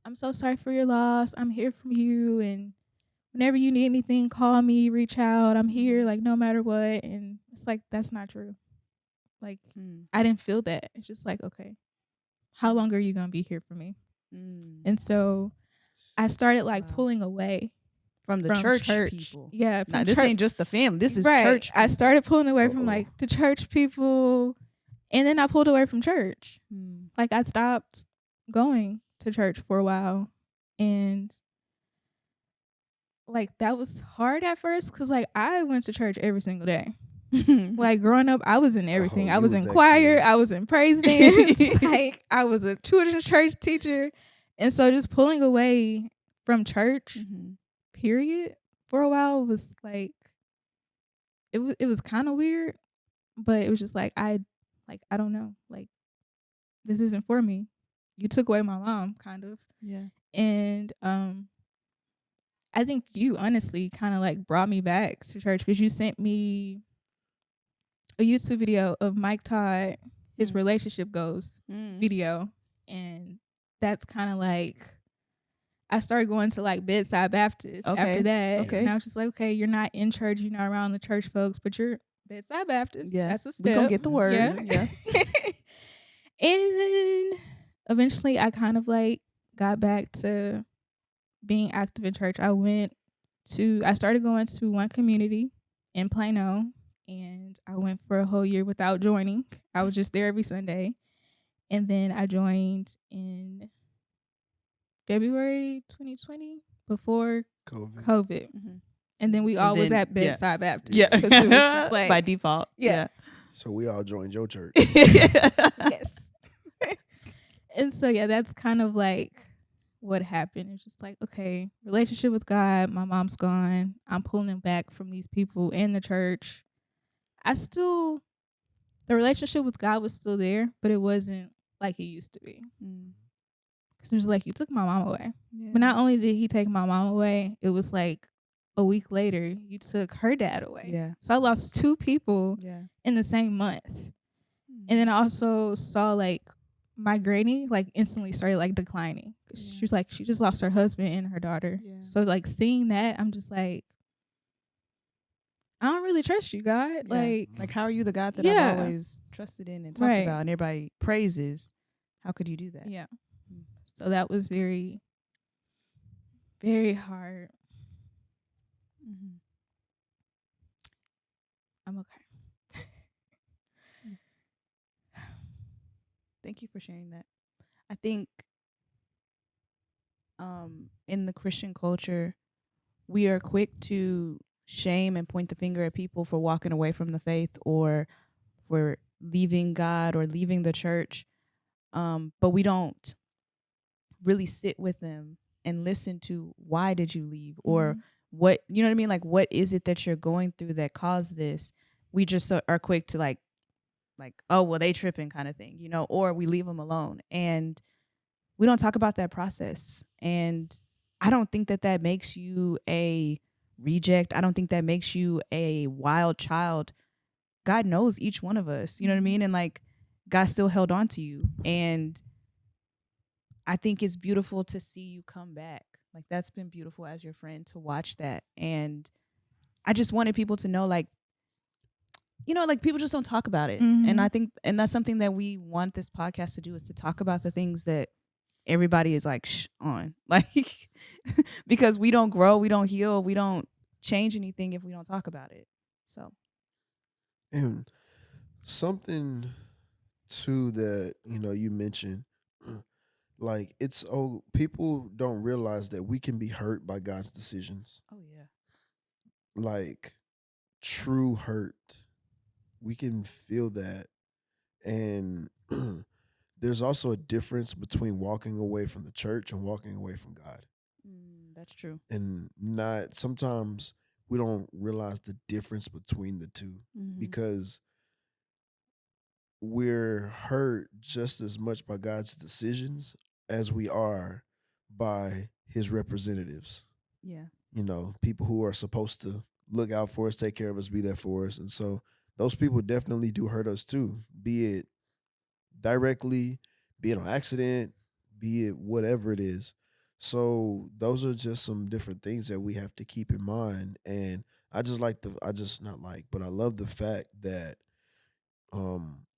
S3: I'm so sorry for your loss. I'm here for you. And whenever you need anything, call me, reach out. I'm here, like, no matter what. And it's like, that's not true. Like, I didn't feel that. It's just like, okay, how long are you going to be here for me? And so I started like pulling away
S2: from the church people.
S3: Yeah.
S2: This ain't just the family. This is church people.
S3: I started pulling away from like the church people. And then I pulled away from church. Like I stopped going to church for a while. And like that was hard at first because like I went to church every single day. Like growing up, I was in everything. I was in choir. Kid. I was in praise dance. Like I was a children's church teacher. And so just pulling away from church, period, for a while was like, it was kind of weird, but it was just like, I don't know. Like, this isn't for me. You took away my mom, kind of.
S2: Yeah.
S3: And I think you honestly kind of like brought me back to church because you sent me a YouTube video of Mike Todd, his relationship goals video. And that's kind of like, I started going to like Bedside Baptist after that. Okay. And I was just like, okay, you're not in church, you're not around the church folks, but you're Bedside Baptist. Yeah. That's a step.
S2: We're going to get the word. Yeah.
S3: And then eventually I kind of like got back to being active in church. I started going to one community in Plano. And I went for a whole year without joining. I was just there every Sunday. And then I joined in February 2020 before
S1: COVID.
S3: COVID.
S2: Mm-hmm.
S3: And then we all was at Bedside Baptist.
S2: Yeah.
S3: 'Cause it was just like,
S2: by default.
S3: Yeah.
S1: So we all joined your church.
S3: yes. And so, yeah, that's kind of like what happened. It's just like, okay, relationship with God, my mom's gone. I'm pulling back from these people in the church. The relationship with God was still there, but it wasn't like it used to be. Because it was like, you took my mom away.
S2: Yeah.
S3: But not only did he take my mom away, it was like a week later, you took her dad away.
S2: Yeah.
S3: So I lost 2 people
S2: Yeah.
S3: in the same month. And then I also saw like my granny like instantly started like declining.
S2: Yeah.
S3: She was like, she just lost her husband and her daughter.
S2: Yeah.
S3: So like seeing that, I'm just like, I don't really trust you, God.
S2: Yeah. Like, how are you the God that
S3: Yeah.
S2: I've always trusted in and talked
S3: Right.
S2: about and everybody praises? How could you do that?
S3: Yeah. So that was very, very hard.
S2: Mm-hmm.
S3: I'm okay.
S2: Thank you for sharing that. I think in the Christian culture, we are quick to shame and point the finger at people for walking away from the faith or for leaving God or leaving the church. But we don't really sit with them and listen to why did you leave or what, you know what I mean? Like, what is it that you're going through that caused this? We just are quick to like, oh, well, they tripping kind of thing, you know, or we leave them alone. And we don't talk about that process. And I don't think that that makes you a reject. I don't think that makes you a wild child. God knows each one of us, you know what I mean? And like, God still held on to you. And I think it's beautiful to see you come back. Like, that's been beautiful as your friend to watch that. And I just wanted people to know, like, you know, like people just don't talk about it.
S3: Mm-hmm.
S2: And I think, and that's something that we want this podcast to do, is to talk about the things that everybody is like, shh on, like, because we don't grow, we don't heal, we don't change anything if we don't talk about it. So.
S1: And something too that, you know, you mentioned, like people don't realize that we can be hurt by God's decisions.
S2: Oh yeah.
S1: Like true hurt. We can feel that. And there's also a difference between walking away from the church and walking away from God.
S2: That's true.
S1: And sometimes we don't realize the difference between the two, because we're hurt just as much by God's decisions as we are by his representatives.
S2: Yeah.
S1: You know, people who are supposed to look out for us, take care of us, be there for us. And so those people definitely do hurt us too, be it directly, be it on accident, be it whatever it is. So those are just some different things that we have to keep in mind. And I love the fact that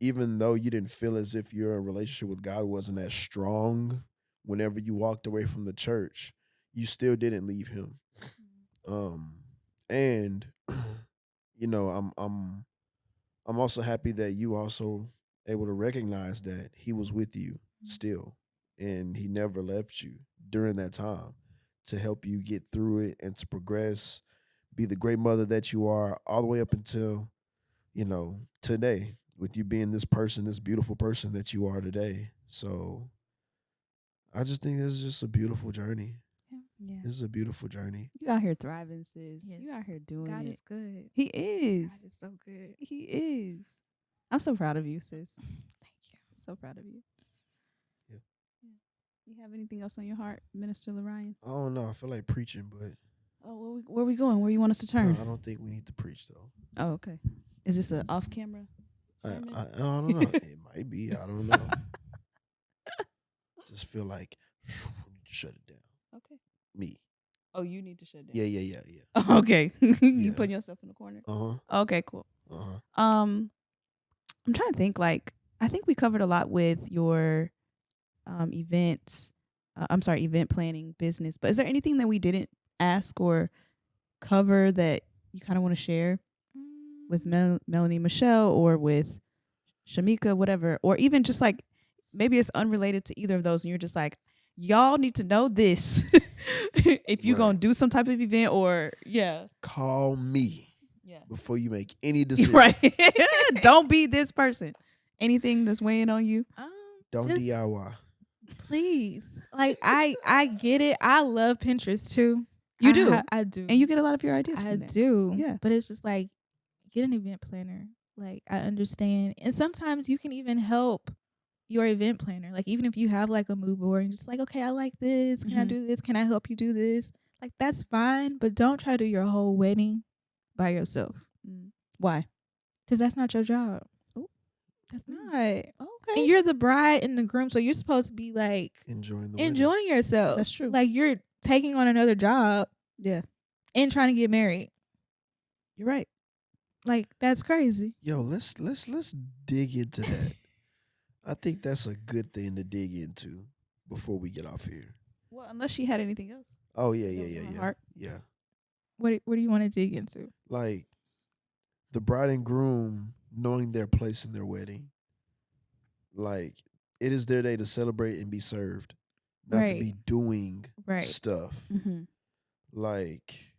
S1: even though you didn't feel as if your relationship with God wasn't as strong whenever you walked away from the church, you still didn't leave him. And you know, I'm also happy that you also able to recognize that he was with you still, and he never left you during that time to help you get through it and to progress, be the great mother that you are, all the way up until, you know, today, with you being this person, this beautiful person that you are today. So I just think this is just a beautiful journey.
S2: Yeah.
S1: This is a beautiful journey.
S2: You out here thriving, sis.
S3: Yes.
S2: You out here doing
S3: God
S2: it.
S3: is good.
S2: He is.
S3: God is so good.
S2: He is. I'm so proud of you, sis.
S3: Thank you.
S2: So proud of you.
S1: Yeah.
S2: You have anything else on your heart, Minister Lorian?
S1: I don't know. I feel like preaching, but
S2: Oh, where we going? Where you want us to turn?
S1: I don't think we need to preach though.
S2: Oh, okay. Is this an off-camera sermon?
S1: I don't know. It might be. I don't know. Just feel like we need to shut it down.
S2: Okay.
S1: Me.
S2: Oh, you need to shut down.
S1: Yeah.
S2: Okay. You
S1: Yeah.
S2: putting yourself in the corner.
S1: Uh-huh.
S2: Okay, cool.
S1: Uh-huh.
S2: I'm trying to think. Like, I think we covered a lot with your events. Event planning business. But is there anything that we didn't ask or cover that you kind of want to share with Melanie Michelle or with Shamika, whatever, or even just like maybe it's unrelated to either of those, and you're just like, y'all need to know this if you're gonna
S1: Right.
S2: do some type of event or
S1: Call me
S2: yeah.
S1: before you make any decision.
S2: Right. Don't be this person. Anything that's weighing on you.
S1: Don't
S3: just
S1: DIY.
S3: please. Like I get it. I love Pinterest too.
S2: You do.
S3: I do.
S2: And you get a lot of your ideas
S3: I
S2: from there.
S3: do.
S2: Yeah.
S3: But it's just like get an event planner. Like I understand. And sometimes you can even help your event planner. Like even if you have like a mood board and just like, okay, I like this. Can I
S2: Mhm.
S3: do this? Can I help you do this? Like that's fine. But don't try to do your whole wedding by yourself.
S2: Why?
S3: Because that's not your job.
S2: Ooh.
S3: That's
S2: Mm.
S3: not.
S2: Okay.
S3: And you're the bride and the groom, so you're supposed to be like
S1: Enjoying the wedding.
S3: enjoying yourself.
S2: That's true.
S3: Like you're taking on another job
S2: Yeah.
S3: and trying to get married.
S2: You're right.
S3: Like that's crazy.
S1: Yo, let's dig into that. I think that's a good thing to dig into before we get off here.
S2: Well, unless she had anything else.
S1: Oh yeah,
S2: That was on my
S1: yeah.
S2: heart.
S1: Yeah.
S3: What do you want to dig into?
S1: Like the bride and groom knowing their place in their wedding. Like it is their day to celebrate and be served, not to
S3: Right.
S1: be doing
S3: Right.
S1: stuff.
S2: Mm-hmm.
S1: Like,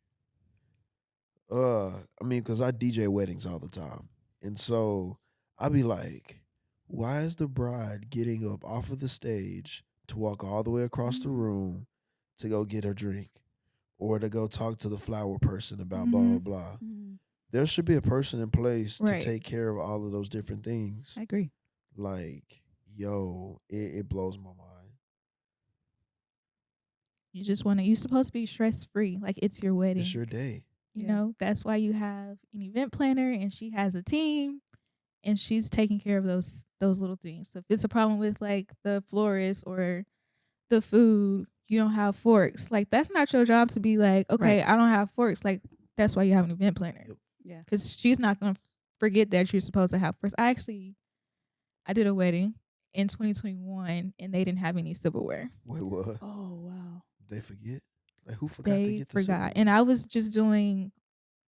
S1: I mean, because I DJ weddings all the time, and so I be like, why is the bride getting up off of the stage to walk all the way across the room to go get her drink, or to go talk to the flower person about blah blah blah?
S2: Mm-hmm.
S1: There should be a person in place
S3: Right.
S1: to take care of all of those different things.
S2: I agree.
S1: Like, yo, it blows my mind.
S3: You just want to. You're supposed to be stress free. Like it's your wedding.
S1: It's your day.
S3: You
S2: Yeah.
S3: know that's why you have an event planner, and she has a team, and she's taking care of those little things. So if it's a problem with like the florist or the food, you don't have forks. Like that's not your job to be like, okay, I don't have forks. Like that's why you have an event planner.
S1: Yep.
S2: Yeah.
S3: Because she's not gonna forget that you're supposed to have forks. I did a wedding in 2021, and they didn't have any silverware.
S1: Wait, what?
S2: Oh wow.
S1: They forget? Like who forgot to
S3: They
S1: get the
S3: forgot,
S1: silverware?
S3: and I was just doing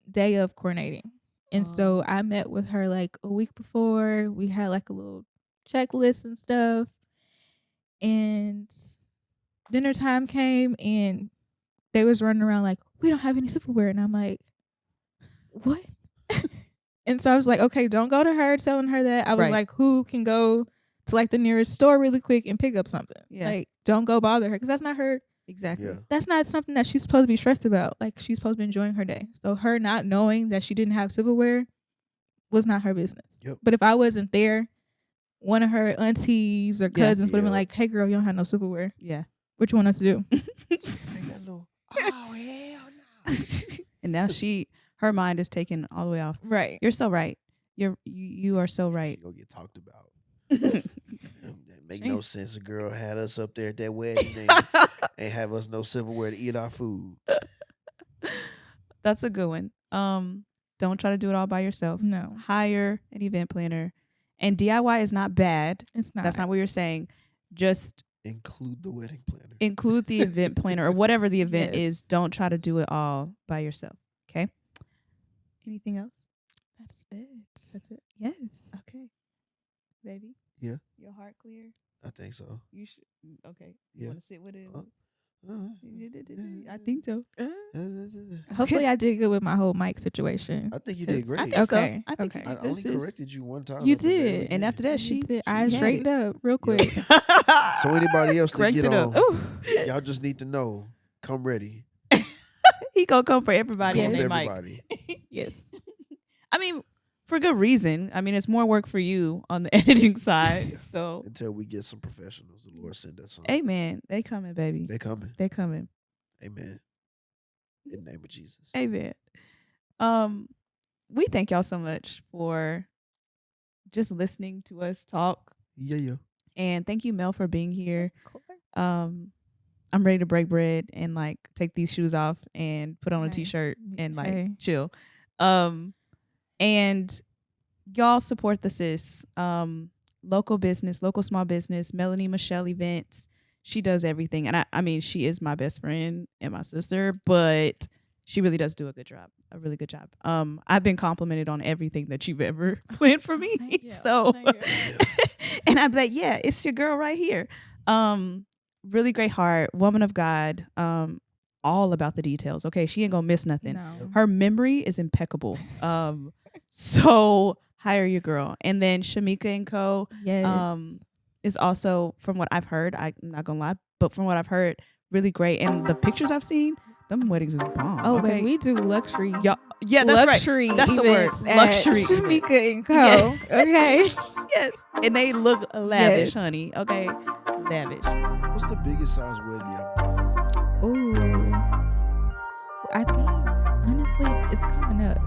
S3: day of coordinating, and so I met with her like a week before. We had like a little checklist and stuff, and dinner time came, and they was running around like, we don't have any silverware, and I'm like, what? And so I was like, okay, don't go to her telling her that. I was
S2: Right.
S3: like, who can go to like the nearest store really quick and pick up something?
S2: Yeah.
S3: Like, don't go bother her because that's not her.
S2: Exactly.
S1: Yeah.
S3: That's not something that she's supposed to be stressed about. Like she's supposed to be enjoying her day. So her not knowing that she didn't have silverware was not her business.
S1: Yep.
S3: But if I wasn't there, one of her aunties or cousins would have been
S1: Yeah.
S3: like, "Hey girl, you don't have no silverware.
S2: Yeah.
S3: What you want us to do?"
S1: Ain't got no- oh hell no.
S2: And now her mind is taken all the way off.
S3: Right.
S2: You're so right. You are so right.
S1: She gonna get talked about. That make no sense. A girl had us up there at that wedding and have us no silverware to eat our food.
S2: That's a good one. Don't try to do it all by yourself.
S3: No,
S2: Hire an event planner. And DIY is not bad.
S3: it's not.
S2: That's not what you're saying. Just
S1: Include the wedding planner.
S2: include the event planner or whatever the event
S3: Yes.
S2: is. Don't try to do it all by yourself. Okay. Anything else?
S3: That's it.
S2: That's it.
S3: Yes.
S2: Okay. Baby.
S1: Yeah.
S2: Your heart clear?
S1: I think so.
S2: You should. Okay.
S1: Yeah.
S2: You want to sit with it?
S1: Uh,
S2: I think so.
S3: Hopefully, I did good with my whole mic situation.
S1: I think you did great.
S2: I think so.
S3: Okay,
S2: I think
S3: okay.
S1: I only corrected you one time.
S3: You
S1: at the very
S3: did.
S2: And
S1: beginning.
S2: after that,
S3: You did.
S2: she
S3: I
S2: had
S3: straightened up real
S1: Yeah.
S3: quick.
S1: So anybody else that
S2: Cranked
S1: get
S2: it up.
S1: on,
S3: Ooh.
S1: y'all just need to know, come ready.
S2: He gonna come for everybody.
S1: Come
S2: and
S1: with
S2: they might.
S1: everybody.
S3: Yes.
S2: I mean, for good reason. I mean, it's more work for you on the editing side.
S1: Yeah.
S2: So,
S1: Until we get some professionals. The Lord send us some.
S2: amen. They coming, baby.
S1: They coming.
S2: They coming.
S1: Amen. In the name of Jesus.
S2: Amen. We thank y'all so much for just listening to us talk,
S1: Yeah.
S2: and thank you, Mel, for being here.
S3: Of course.
S2: I'm ready to break bread and like take these shoes off and put on a
S3: Hey.
S2: t-shirt and like
S3: Hey.
S2: chill. And y'all support the sis. Local business, local small business, Melanie Michelle Events. She does everything. And I mean, she is my best friend and my sister, but she really does do a good job, a really good job. I've been complimented on everything that you've ever planned for me.
S3: Thank you.
S2: So,
S3: Thank you.
S2: and I'm like, yeah, it's your girl right here. really great heart, woman of God, all about the details. Okay, she ain't gonna miss nothing.
S3: No.
S2: Her memory is impeccable. So hire your girl. And then Shamika and Co.
S3: Yes.
S2: Is also, from what I've heard, I'm not gonna lie, but from what I've heard, really great. And the pictures I've seen, them weddings is bomb.
S3: Oh,
S2: okay,
S3: but we do luxury.
S2: yeah, that's
S3: luxury
S2: right. That's the word.
S3: events at
S2: Luxury.
S3: Shamika and Co.
S2: Yeah.
S3: Okay.
S2: Yes, and they look lavish,
S3: Yes.
S2: honey. Okay, lavish.
S1: What's the biggest size wedding you ever done?
S3: Ooh. I think honestly it's coming up.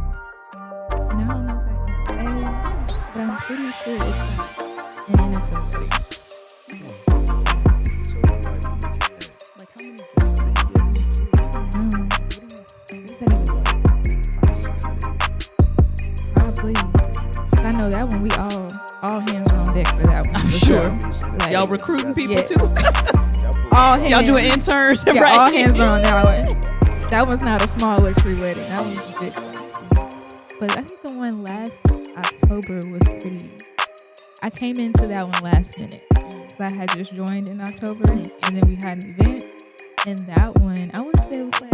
S3: And I don't know if I can say, but I'm pretty sure it's an NFL wedding.
S1: So like we looking at
S2: Like how many guests? What is that even?
S1: 500.
S3: Probably. 'Cause I know that one we all hands are on deck for that one.
S2: I'm
S3: for
S2: sure.
S3: Like,
S2: Y'all recruiting people
S3: yeah.
S2: too?
S3: All hands.
S2: Y'all doing interns?
S3: Yeah,
S2: right?
S3: all hands are on that one. That one's not a small luxury wedding. That one's a big one. But I think the one last October was pretty. I came into that one last minute because I had just joined in October, and then we had an event. And that one, I want to say it was like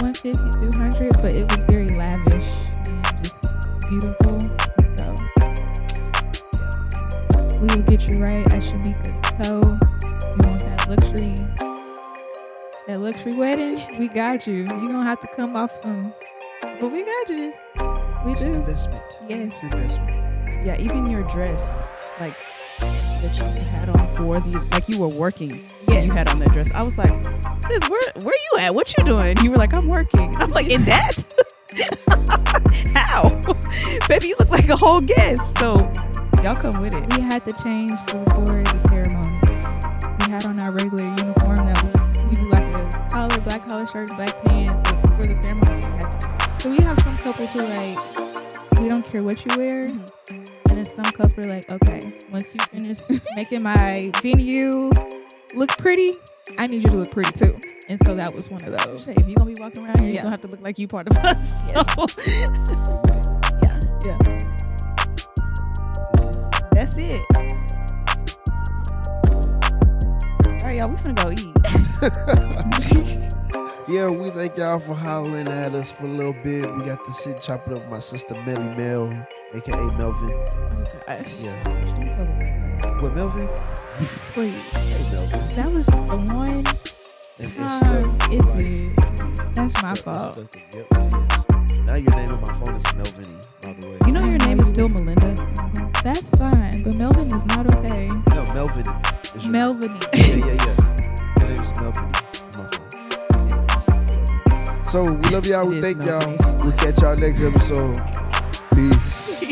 S3: 150, 200, but it was very lavish and just beautiful. So yeah. We will get you right at Shamika & Co. You want that luxury wedding? We got you. You're gonna have to come off some, but we got you. We
S1: It's an
S3: do.
S1: investment.
S3: Yes.
S1: It's an investment.
S2: Yeah, even your dress, like that you had on for the, like you were working.
S3: Yes.
S2: You had on that dress. I was like, sis, where you at? What you doing? You were like, I'm working. I was like, in that? How? Baby, you look like a whole guest. So y'all come with it.
S3: We had to change before the ceremony. We had on our regular uniform that we usually like a collar, black collar shirt, black pants. But for the ceremony, we had to change. So we have some couples who like, we don't care what you wear. And then some couples are like, okay, once you finish making my venue look pretty, I need you to look pretty too. And so that was one of those.
S2: Hey, if you're gonna be walking around here, you're
S3: Yeah.
S2: gonna have to look like you part of us.
S3: Yes.
S2: So
S3: Yeah.
S2: that's it. All right, y'all, we finna go eat.
S1: Yeah, we thank y'all for hollering at us for a little bit. We got to sit chop it up with my sister Melly Mel, aka Melvin.
S2: Oh gosh.
S1: Yeah.
S2: Don't tell them that.
S1: What, Melvin?
S3: Please.
S1: Hey, Melvin.
S3: That was just the one.
S1: And it
S3: Time
S1: stuck for
S3: it
S1: life
S3: did.
S1: for me.
S3: That's
S1: It
S3: my
S1: stuck- it
S3: fault.
S1: stuck. Yep, it is. Now your name on my phone is Melvin, by the way.
S2: You know your name is still Melinda.
S3: That's fine, but Melvin is not okay.
S1: No, Melvin is your name.
S3: Melvin.
S1: Yeah. Your name is Melvin on my phone. Yeah, so we love y'all. We
S2: It is
S1: thank y'all.
S2: Melvin.
S1: We'll catch y'all next episode. Peace.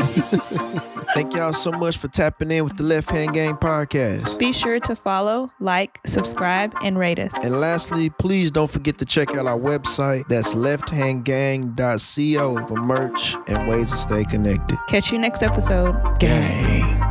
S1: Thank y'all so much for tapping in with the Left Hand Gang podcast.
S2: Be sure to follow, like, subscribe, and rate us.
S1: And lastly, please don't forget to check out our website. That's lefthandgang.co for merch and ways to stay connected.
S2: Catch you next episode.
S1: Gang.